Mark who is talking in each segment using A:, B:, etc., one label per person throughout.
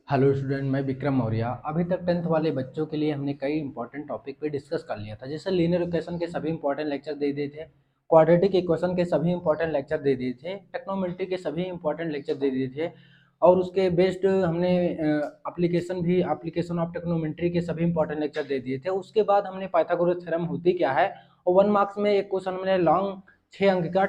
A: Hello student, मैं विक्रम मौर्य। अभी तक 10th वाले बच्चों के लिए हमने कई इंपॉर्टेंट टॉपिक पे डिस्कस कर लिया था। जैसे लीनियर इक्वेशन के सभी इंपॉर्टेंट लेक्चर दे दिए थे, क्वाड्रेटिक इक्वेशन के सभी इंपॉर्टेंट लेक्चर दे दिए थे, ट्रिग्नोमेट्री के सभी इंपॉर्टेंट लेक्चर दे दिए थे और उसके बेस्ड हमने एप्लीकेशन ऑफ ट्रिग्नोमेट्री के सभी इंपॉर्टेंट लेक्चर दे दिए थे। उसके बाद हमने पाइथागोरस थ्योरम होती क्या है और 1 मार्क्स में एक क्वेश्चन हमने लॉन्ग 6 अंक का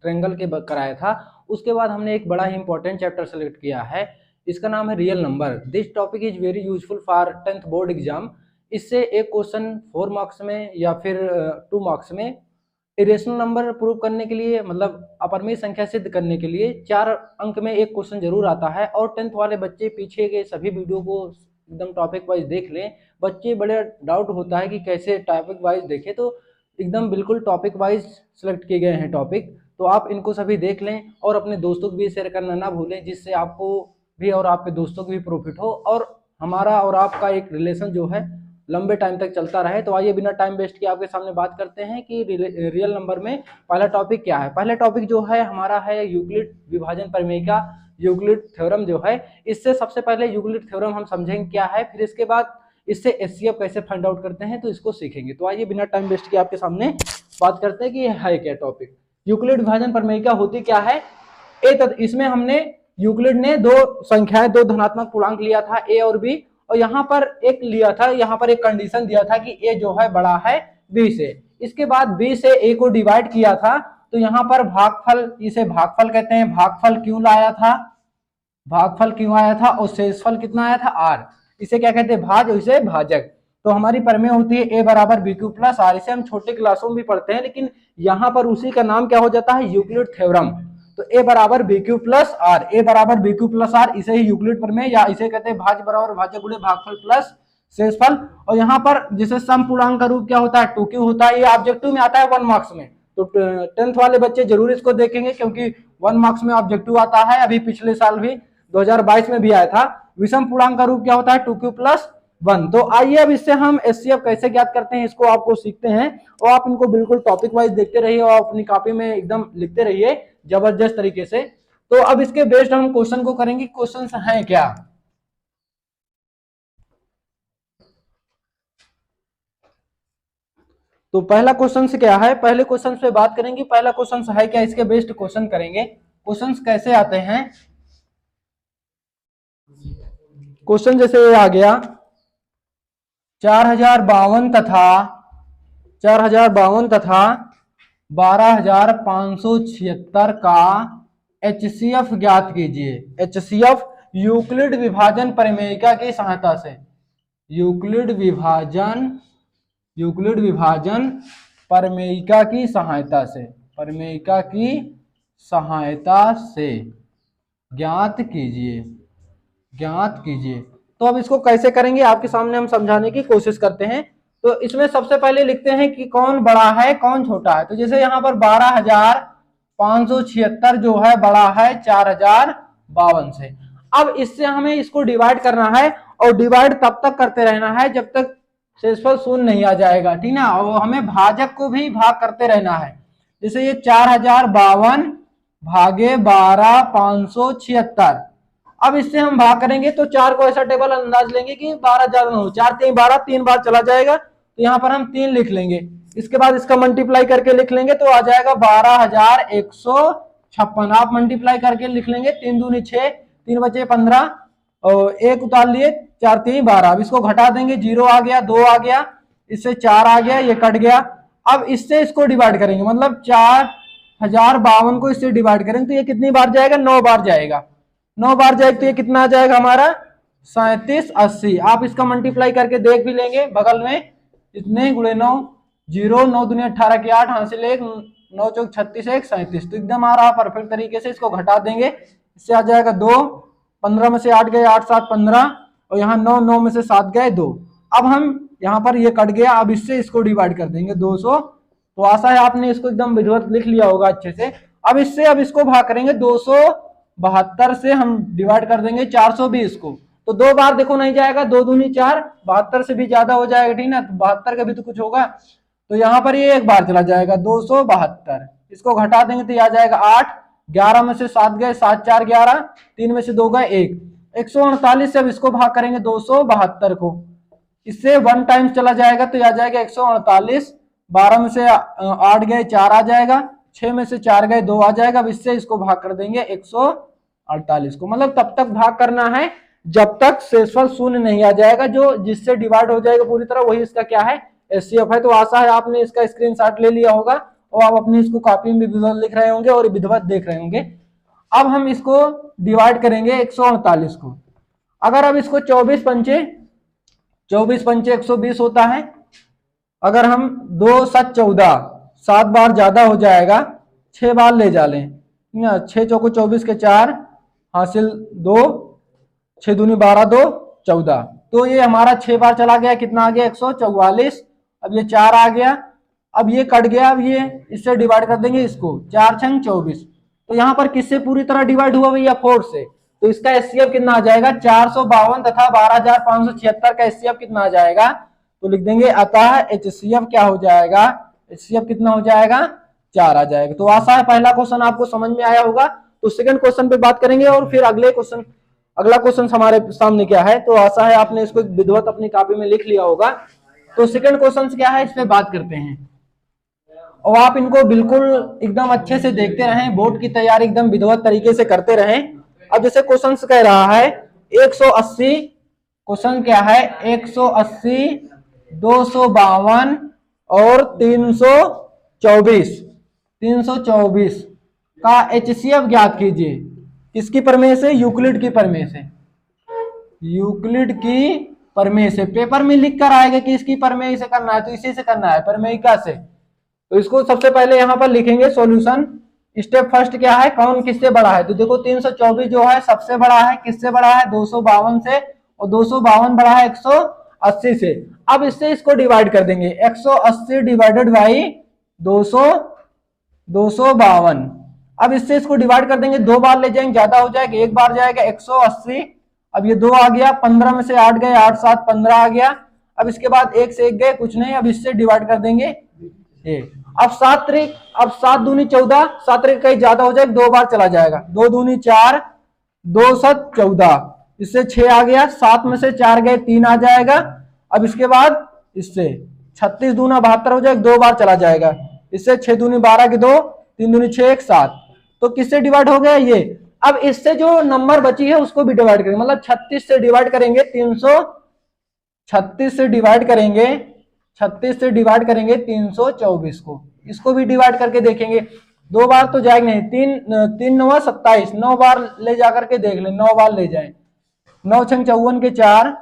A: ट्रायंगल के कराया था। उसके बाद हमने एक बड़ा ही इंपॉर्टेंट चैप्टर सेलेक्ट किया है, इसका नाम है real number. This topic is very useful for 10th board exam. इससे एक क्वेश्चन 4 मार्क्स में या फिर 2 मार्क्स में इरेशनल नंबर प्रूव करने के लिए, मतलब अपरिमेय संख्या सिद्ध करने के लिए 4 अंक में एक क्वेश्चन जरूर आता है। और 10th वाले बच्चे पीछे के सभी वीडियो को एकदम टॉपिक वाइज देख लें। बच्चे बड़े डाउट होता है कि कैसे टॉपिक वाइज देखें, तो एकदम बिल्कुल टॉपिक वाइज सेलेक्ट किए गए हैं टॉपिक, तो आप इनको सभी देख लें और अपने दोस्तों को भी शेयर करना ना भूलें, जिससे आपको भी और आपके दोस्तों को भी प्रॉफिट हो और हमारा और आपका एक रिलेशन जो है लंबे टाइम तक चलता रहे। तो आइए बिना टाइम वेस्ट किए आपके सामने बात करते हैं कि रियल नंबर में पहला टॉपिक क्या है। पहला टॉपिक जो है हमारा है यूक्लिड विभाजन प्रमेय का यूक्लिड थ्योरम जो है। इससे सबसे पहले यूक्लिड थ्योरम हम समझेंगे क्या है, फिर इसके बाद इससे एचसीएफ कैसे फाइंड आउट करते हैं, तो इसको सीखेंगे। तो आइए बिना टाइम वेस्ट किए आपके सामने बात करते हैं कि है क्या टॉपिक। यूक्लिड विभाजन प्रमेय होती क्या है। इसमें हमने यूक्लिड ने दो संख्याएं, दो धनात्मक पूर्णांक लिया था ए और बी, और यहाँ पर एक लिया था, यहाँ पर एक कंडीशन दिया था कि ए जो है बड़ा है बी से। इसके बाद बी से ए को डिवाइड किया था, तो यहाँ पर भागफल, इसे भागफल कहते हैं। भागफल क्यों लाया था, भागफल क्यों आया था, और शेषफल कितना आया था आर। इसे क्या कहते हैं, भाज, और इसे भाजक। तो हमारी प्रमेय होती है ए बराबर बी क्यू प्लस आर। इसे हम छोटे क्लासों में भी पढ़ते हैं, लेकिन यहाँ पर उसी का नाम क्या हो जाता है, यूक्लिड थ्योरम। तो ए बराबर बी क्यू प्लस आर, ए बराबर बी क्यू प्लस आर, इसे ही यूक्लिड प्रमेय, या इसे कहते हैं भाज बराबर भाजक गुणे भागफल प्लस शेषफल। और यहाँ पर जैसे सम पूर्णांक का रूप क्या होता है, 2q होता है। ये ऑब्जेक्टिव में आता है 1 मार्क्स में, तो 10th वाले बच्चे जरूर इसको देखेंगे, क्योंकि 1 मार्क्स में ऑब्जेक्टिव आता है। अभी पिछले साल भी 2022 में भी आया था। विषम पूर्णांक का रूप क्या होता है, 2q प्लस 1। तो आइए अब इससे हम एचसीएफ कैसे ज्ञात करते हैं, इसको आपको सीखते हैं। और आप इनको बिल्कुल टॉपिक वाइज देखते रहिए और अपनी कॉपी में एकदम लिखते रहिए जबरदस्त तरीके से। तो अब इसके बेस्ड हम क्वेश्चन को करेंगे। क्वेश्चन हैं क्या, तो पहला क्वेश्चन से क्या है, पहले क्वेश्चन पे बात करेंगे। पहला क्वेश्चन है क्या, इसके बेस्ड क्वेश्चन करेंगे। क्वेश्चन कैसे आते हैं, क्वेश्चन जैसे आ गया 4052 तथा 12576 का एचसीएफ ज्ञात कीजिए। एचसीएफ यूक्लिड विभाजन प्रमेयिका की सहायता से, यूक्लिड विभाजन प्रमेयिका की सहायता से, प्रमेयिका की सहायता से ज्ञात कीजिए, ज्ञात कीजिए। तो अब इसको कैसे करेंगे आपके सामने हम समझाने की कोशिश करते हैं। तो इसमें सबसे पहले लिखते हैं कि कौन बड़ा है कौन छोटा है। तो जैसे यहाँ पर 12576 जो है बड़ा है 4052 से। अब इससे हमें इसको डिवाइड करना है, और डिवाइड तब तक करते रहना है जब तक शेषफल शून्य नहीं आ जाएगा, ठीक ना। और हमें भाजक को भी भाग करते रहना है। जैसे ये 4052 भागे 12576। अब इससे हम भाग करेंगे तो 4 को ऐसा टेबल अंदाज लेंगे कि 12 ज्यादा ना हो, 4 3 12, 3 बार चला जाएगा, तो यहाँ पर हम 3 लिख लेंगे। इसके बाद इसका मल्टीप्लाई करके लिख लेंगे तो आ जाएगा 12156। आप मल्टीप्लाई करके लिख लेंगे, 3 दूनी 6, 3 बचे 15, और 1 उतार लिए, 4 3 12। अब इसको घटा देंगे, 0 आ गया, 2 आ गया, इससे 4 आ गया, ये कट गया। अब इससे इसको डिवाइड करेंगे, मतलब 4052 को इससे डिवाइड करेंगे तो ये कितनी बार जाएगा, 9 बार जाएगा। 9 बार जाएगा तो ये कितना आ जाएगा हमारा 3780। आप इसका मल्टीप्लाई करके देख भी लेंगे बगल में, इतने गुणे 9, 0 9 दूनी 18 की 8, हासिल 1, 9 चौक 36, 1 37। तो एकदम आ रहा परफेक्ट तरीके से। इसको घटा देंगे, इससे आ जाएगा 2, 15 में से 8 गए, 8 7 15, और यहाँ 9 9 में से 7 गए 2। अब हम यहाँ पर ये कट गया, अब इससे इसको डिवाइड कर देंगे 200। तो आशा है आपने इसको एकदम विधिवत लिख लिया होगा अच्छे से। अब इससे अब इसको भाग करेंगे, 272 से हम डिवाइड कर देंगे 420 को, तो 2 बार देखो नहीं जाएगा, 2 दूनी 4, 72 से भी ज्यादा हो जाएगा, ठीक ना। तो 72 का भी तो कुछ होगा, तो यहाँ पर ये 1 बार चला जाएगा 272। इसको घटा देंगे तो ये आ जाएगा 8, 11 में से 7 गए, 7 4 11, 3 में से 2 गए 1, 148 से अब इसको भाग करेंगे 272 को, इससे 1 टाइम्स चला जाएगा तो आ जाएगा 148, 12 में से 8 गए 4 आ जाएगा, 6 में से 4 गए 2 आ जाएगा। अब इससे इसको भाग कर देंगे 148 को, मतलब तब तक भाग करना है जब तक शेषफल शून्य नहीं आ जाएगा, जो जिससे डिवाइड हो जाएगा पूरी तरह वही इसका क्या है, एचसीएफ है। तो आशा है आपने इसका स्क्रीनशॉट ले लिया होगा और आप अपनी इसको कॉपी में विधिवत लिख रहे होंगे और विधिवत देख रहे होंगे। अब हम इसको डिवाइड करेंगे 148 को। अगर अब इसको 24 पंचे 120 होता है। अगर हम 2 7 14, 7 बार ज्यादा हो जाएगा, 6 बार ले जा लें, 6 चौको 24 के 4 हासिल 2, 6 दूनी 12 2 14, तो ये हमारा 6 बार चला गया, कितना आ गया 144। अब ये 4 आ गया, अब ये कट गया, अब ये इससे डिवाइड कर देंगे इसको, 4 छंग 24। तो यहाँ पर किससे पूरी तरह डिवाइड हुआ भैया, 4 से। तो इसका एचसीएफ कितना आ जाएगा 452 तथा 12576 का एचसीएफ कितना आ जाएगा, तो लिख देंगे अतः एचसीएफ क्या हो जाएगा, एचसीएफ कितना हो जाएगा 4 आ जाएगा। तो आशा है पहला क्वेश्चन आपको समझ में आया होगा। तो सेकंड क्वेश्चन पे बात करेंगे और फिर अगला क्वेश्चन हमारे सामने क्या है, तो आशा है आपने इसको विधिवत अपनी कॉपी में लिख लिया होगा। तो सेकंड क्वेश्चन क्या है, इस पे बात करते हैं और आप इनको बिल्कुल एकदम अच्छे से देखते रहें, बोर्ड की तैयारी एकदम विधिवत तरीके से करते रहें। अब जैसे क्वेश्चन कह रहा है 180, क्वेश्चन क्या है 180, 252 और 324 का एचसीएफ ज्ञात कीजिए। किसकी प्रमेय से, यूक्लिड की प्रमेय से, यूक्लिड की प्रमेय से। पेपर में लिख कर आएगा कि इसकी प्रमेय से करना है, तो इसी से करना है, प्रमेयिका से। तो इसको सबसे पहले यहाँ पर लिखेंगे सॉल्यूशन। स्टेप फर्स्ट क्या है, कौन किससे बड़ा है, तो देखो 324 जो है सबसे बड़ा है, किससे बड़ा है 252 से, और 252 बड़ा है 180 से। अब इससे इसको डिवाइड कर देंगे, 180 डिवाइडेड बाई 252। अब इससे इसको डिवाइड कर देंगे, 2 बार ले जाएंगे ज्यादा हो जाएगा, 1 बार जाएगा 180। अब ये 2 आ गया, 15 में से 8 गए, 8 7 15 आ गया। अब इसके बाद 1 से 1 गए, कुछ नहीं, अब इससे डिवाइड कर देंगे ये। अब 7 दूनी 14, 7 कहीं ज्यादा हो जाएगा, 2 बार चला जाएगा, 2 दूनी 4, 2 7 14, इससे 6 आ गया, 7 में से 4 गए 3 आ जाएगा। अब इसके बाद इससे 36 दूना 72 हो जाएगा, 2 बार चला जाएगा, इससे 6 दूनी 12 के 2, 3 दूनी 6 1 7। तो किससे डिवाइड हो गया ये। अब इससे जो नंबर बची है उसको भी डिवाइड करेंगे, मतलब 36 से डिवाइड करेंगे 36 से डिवाइड करेंगे 324 को, इसको भी डिवाइड करके देखेंगे। 2 बार तो जाएगा नहीं, 3 9 27, 9 बार ले जाकर के देख ले, 9 बार ले जाए, 9 छंग 54 के 4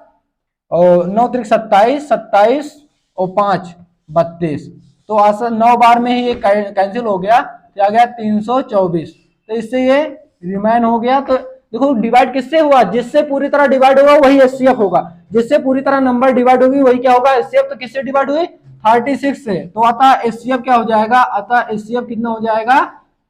A: और 9 त्रिक 27, 27 और 5 32। तो आसान 9 बार में ही ये कैंसिल हो गया, तो आ गया 324। तो इससे ये रिमाइन हो गया। तो देखो डिवाइड किससे हुआ, जिससे पूरी तरह डिवाइड होगा वही एचसीएफ होगा, जिससे पूरी तरह नंबर डिवाइड होगी वही क्या होगा एचसीएफ। तो किससे डिवाइड हुई 36 से, तो अतः एचसीएफ क्या हो जाएगा, अतः एचसीएफ कितना हो जाएगा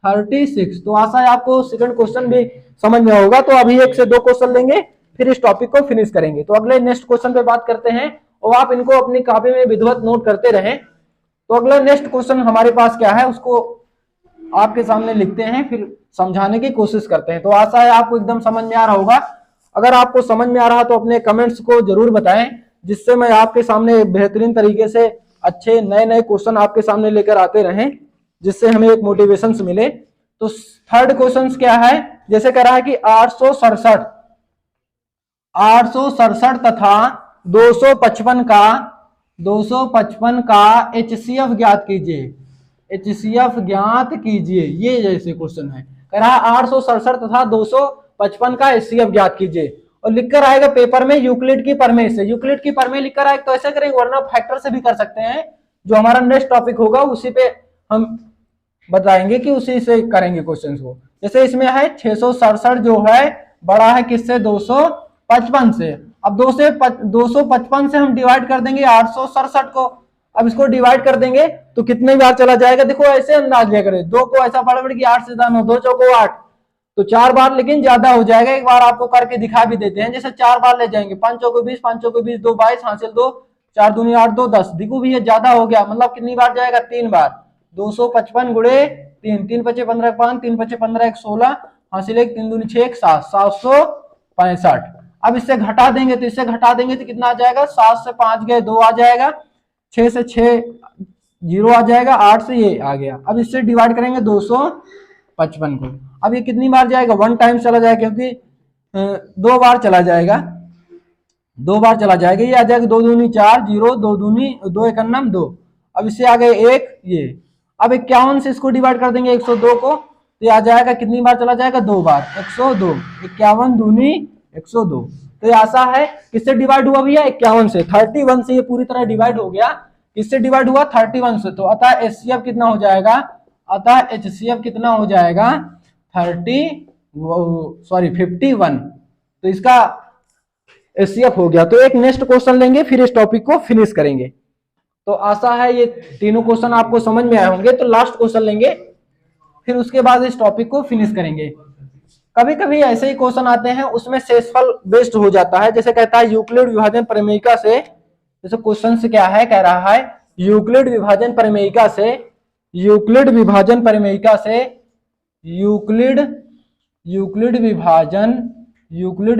A: 36। तो आशा है आपको सेकंड क्वेश्चन भी समझ में होगा। तो अभी 1 से 2 क्वेश्चन लेंगे, फिर इस टॉपिक को फिनिश करेंगे। तो अगले नेक्स्ट क्वेश्चन पे बात करते हैं और आप इनको अपनी कॉपी में विधिवत नोट करते रहें। तो अगला नेक्स्ट क्वेश्चन हमारे पास क्या है उसको आपके सामने लिखते हैं, फिर समझाने की कोशिश करते हैं। तो आशा है आपको एकदम समझ में आ रहा होगा। अगर आपको समझ में आ रहा तो अपने कमेंट्स को जरूर बताएं, जिससे मैं आपके सामने बेहतरीन तरीके से अच्छे नए क्वेश्चन आपके सामने लेकर आते रहें, जिससे हमें एक मोटिवेशन मिले। तो थर्ड क्वेश्चन क्या है, जैसे कह रहा है कि 867 तथा 255 का एचसीएफ ज्ञात कीजिए, एचसीएफ ज्ञात कीजिए। ये जैसे क्वेश्चन है, कह रहा है 867 तथा 255 का एचसीएफ ज्ञात कीजिए और लिखकर आएगा पेपर में यूक्लिड की प्रमेय से। यूक्लिड की प्रमेय लिखकर आएगा तो ऐसे करेंगे, वरना फैक्टर से भी कर सकते हैं, जो हमारा नेक्स्ट टॉपिक होगा उसी पे हम बताएंगे कि उसी से करेंगे क्वेश्चन को। जैसे इसमें है 667 जो है बड़ा है किससे 255 से। अब 255 से हम डिवाइड कर देंगे 867 को। अब इसको डिवाइड कर देंगे तो कितने बार चला जाएगा, देखो ऐसे अंदाज लिया करें, 2 को ऐसा फटाफट कि 8 से 9, 2 चौको 8, तो 4 बार लेकिन ज्यादा हो जाएगा। एक बार आपको करके दिखा भी देते हैं, जैसे 4 बार ले जाएंगे, 5 चौको 20, 5 चौको 20, 2 22 हासिल 2, 4 दूनी 8, 2 10। देखो भी ये ज्यादा हो गया, मतलब कितनी बार जाएगा 3 बार, 255 गुणे 3, 3 पचे 15 5, 3 पचे 15 1 16, हासिल 1, 3 दूनी 6 7, 765। अब इससे घटा देंगे तो कितना आ जाएगा, 7 से 5 गए 2 आ जाएगा, 6 से 6 0 आ जाएगा, 8 से ये आ गया। अब इससे डिवाइड करेंगे 255 को। अब ये कितनी बार जाएगा, 1 टाइम चला जाएगा, क्योंकि 2 बार चला जाएगा, 2 बार चला जाएगा। ये आ जाएगा 2 दूनी 4 0, 2 दूनी 2 1 2। अब इससे आ गए 1 ये। अब 51 से इसको डिवाइड कर देंगे 102 को, तो ये आ जाएगा कितनी बार चला जाएगा, 2 बार, 102। 51 दूनी 102। तो ये आशा है किससे डिवाइड हुआ भैया, 51 से। 31 से ये पूरी तरह डिवाइड हो गया, किससे डिवाइड हुआ, 31 से। तो अतः एचसीएफ कितना हो जाएगा, अतः एचसीएफ कितना हो जाएगा, 51। तो इसका एचसीएफ हो गया। तो एक नेक्स्ट क्वेश्चन लेंगे, फिर इस टॉपिक को फिनिश करेंगे। तो आशा है ये तीनों क्वेश्चन आपको समझ में आए होंगे। तो लास्ट क्वेश्चन लेंगे, फिर उसके बाद इस टॉपिक को फिनिश करेंगे। कभी कभी ऐसे ही क्वेश्चन आते हैं, उसमें शेषफल बेस्ड हो जाता है। जैसे कहता है यूक्लिड विभाजन प्रमेयिका से, जैसे क्वेश्चन से क्या है, कह रहा है यूक्लिड विभाजन प्रमेयिका से, यूक्लिड विभाजन प्रमेयिका से, यूक्लिड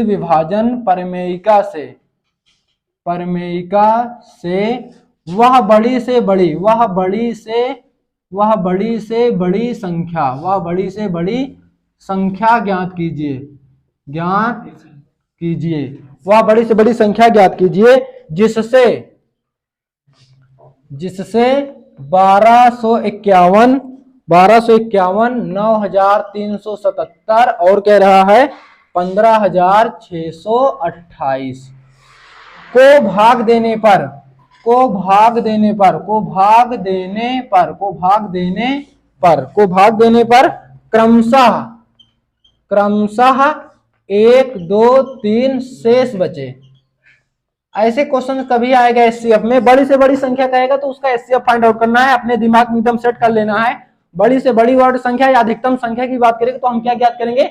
A: विभाजन प्रमेयिका से वह बड़ी से बड़ी संख्या ज्ञात कीजिए, वह बड़ी से बड़ी संख्या ज्ञात कीजिए जिससे 1251 9377 और कह रहा है 15628 को भाग देने पर क्रमशः 1 2 3 शेष बचे। ऐसे क्वेश्चन कभी आएगा एचसीएफ में, बड़ी से बड़ी संख्या कहेगा तो उसका एचसीएफ फाइंड आउट करना है, अपने दिमाग में एकदम सेट कर लेना है। बड़ी से बड़ी वर्ड संख्या या अधिकतम संख्या की बात करेंगे तो हम क्या ज्ञात करेंगे,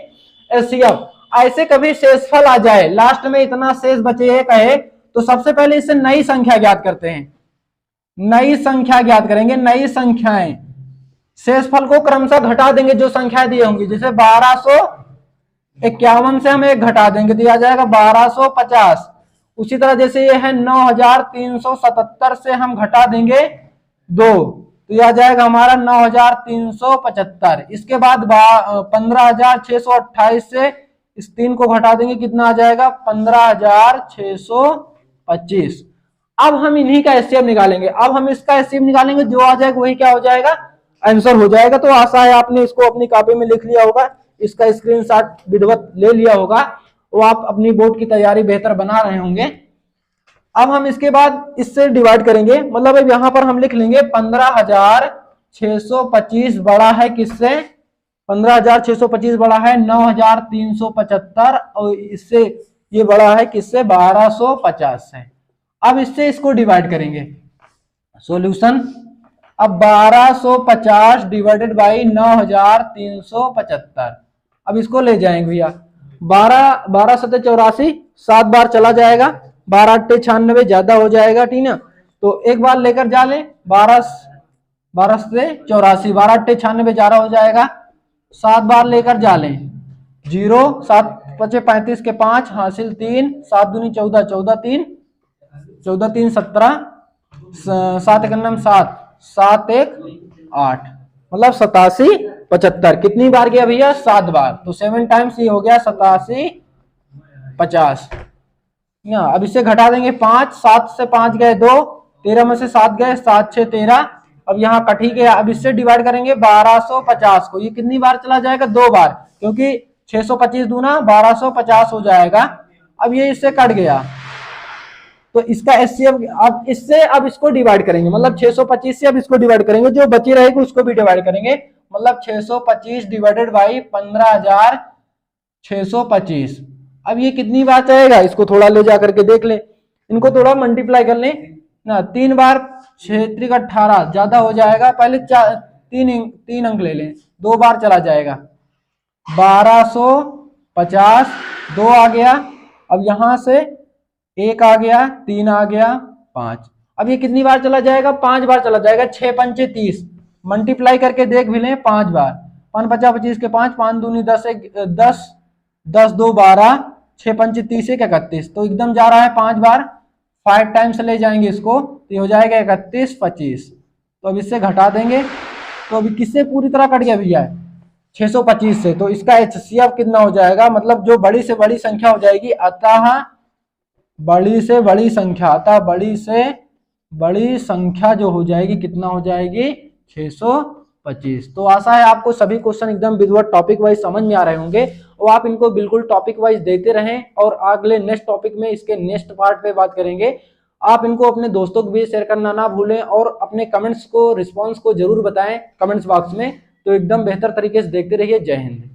A: एचसीएफ। ऐसे कभी शेषफल आ जाए, लास्ट में इतना शेष बचे कहे, तो सबसे पहले इससे नई संख्या ज्ञात करते हैं, नई संख्या ज्ञात करेंगे, नई संख्याएं। शेषफल को क्रमशः घटा देंगे जो संख्याएं दी होंगी, जैसे 1251 से हम 1 घटा देंगे तो आ जाएगा 1250। उसी तरह जैसे ये है 9377 से हम घटा देंगे 2 तो यह आ जाएगा हमारा 9375। इसके बाद 15628 से इस 3 को घटा देंगे, कितना आ जाएगा 15625। अब हम इन्हीं का एचसीएफ निकालेंगे। अब हम इसका एचसीएफ निकालेंगे, जो आ जाएगा वही क्या हो जाएगा, आंसर हो जाएगा। तो आशा है आपने इसको अपनी कॉपी में लिख लिया होगा, इसका स्क्रीनशॉट विधिवत ले लिया होगा, वो आप अपनी बोर्ड की तैयारी बेहतर बना रहे होंगे। अब हम इसके बाद इससे डिवाइड करेंगे, मतलब अब यहां पर हम लिख लेंगे 15625 बड़ा है किससे, 15625 बड़ा है 9375 और इससे ये बड़ा है किससे, 1250 से। अब इससे इसको डिवाइड करेंगे, सॉल्यूशन। अब 1250 डिवाइडेड बाई 9375, अब इसको ले जाएंगे भैया, 12 7 84, 7 बार चला जाएगा, 12 8 96 ज्यादा हो जाएगा, ठीक ना। तो एक बार लेकर जा ले, 12 से 84, 12 8 96 ज्यादा हो जाएगा, 7 बार लेकर जा ले, 0 7 5 35 के 5 हासिल 3, 7 दूनी 14, 14 3 17, 7 1 7, 7 1 8, मतलब 87 75। कितनी बार गया भैया, 7 बार, तो 7 टाइम्स ये हो गया 87 50। अब इससे घटा देंगे 5, 7 से 5 गए 2, 13 में से 7 गए, 7 6 13। अब यहाँ कटी गया। अब इससे डिवाइड करेंगे 1250 को, ये कितनी बार चला जाएगा, 2 बार, क्योंकि 625 दूना 1250 हो जाएगा। अब ये इससे कट गया तो इसका एचसीएफ, अब इससे अब इसको डिवाइड करेंगे, मतलब 625 से अब इसको डिवाइड करेंगे, जो बची रहेगी उसको भी डिवाइड करेंगे, मतलब 625 डिवाइडेड बाई 15625। अब ये कितनी बार चाहेगा, इसको थोड़ा ले जा करके देख ले, इनको थोड़ा मल्टीप्लाई कर ले ना, 3 बार 6 3 18 ज्यादा हो जाएगा, पहले 3 अंक ले लें, 2 बार चला जाएगा, 1250 2 आ गया, अब यहां से 1 आ गया, 3 आ गया, 5। अब ये कितनी बार चला जाएगा, 5 बार चला जाएगा, 6 पंचे 30, मल्टीप्लाई करके देख भी लें 5 बार, 5 50 25 के 5, 5 दूनी 10, 10, 10 2 12, 6 पंच 30, 31, तो एकदम जा रहा है 5 बार, 5 टाइम्स ले जाएंगे इसको तो ये हो जाएगा 31 25। तो अब इससे घटा देंगे, तो अभी किससे पूरी तरह कट गया भैया 625 से, तो इसका HCF कितना हो जाएगा, मतलब जो बड़ी से बड़ी संख्या हो जाएगी, अतः बड़ी से बड़ी संख्या, अतः बड़ी से बड़ी संख्या जो हो जाएगी कितना हो जाएगी 625। तो आशा है आपको सभी क्वेश्चन एकदम विधिवत टॉपिक वाइज समझ में आ रहे होंगे और आप इनको बिल्कुल टॉपिक वाइज देते रहें और अगले नेक्स्ट टॉपिक में इसके नेक्स्ट पार्ट पे बात करेंगे। आप इनको अपने दोस्तों को भी शेयर करना ना भूलें और अपने कमेंट्स को, रिस्पॉन्स को जरूर बताएं कमेंट्स बॉक्स में। तो एकदम बेहतर तरीके से देखते रहिए। जय हिंद।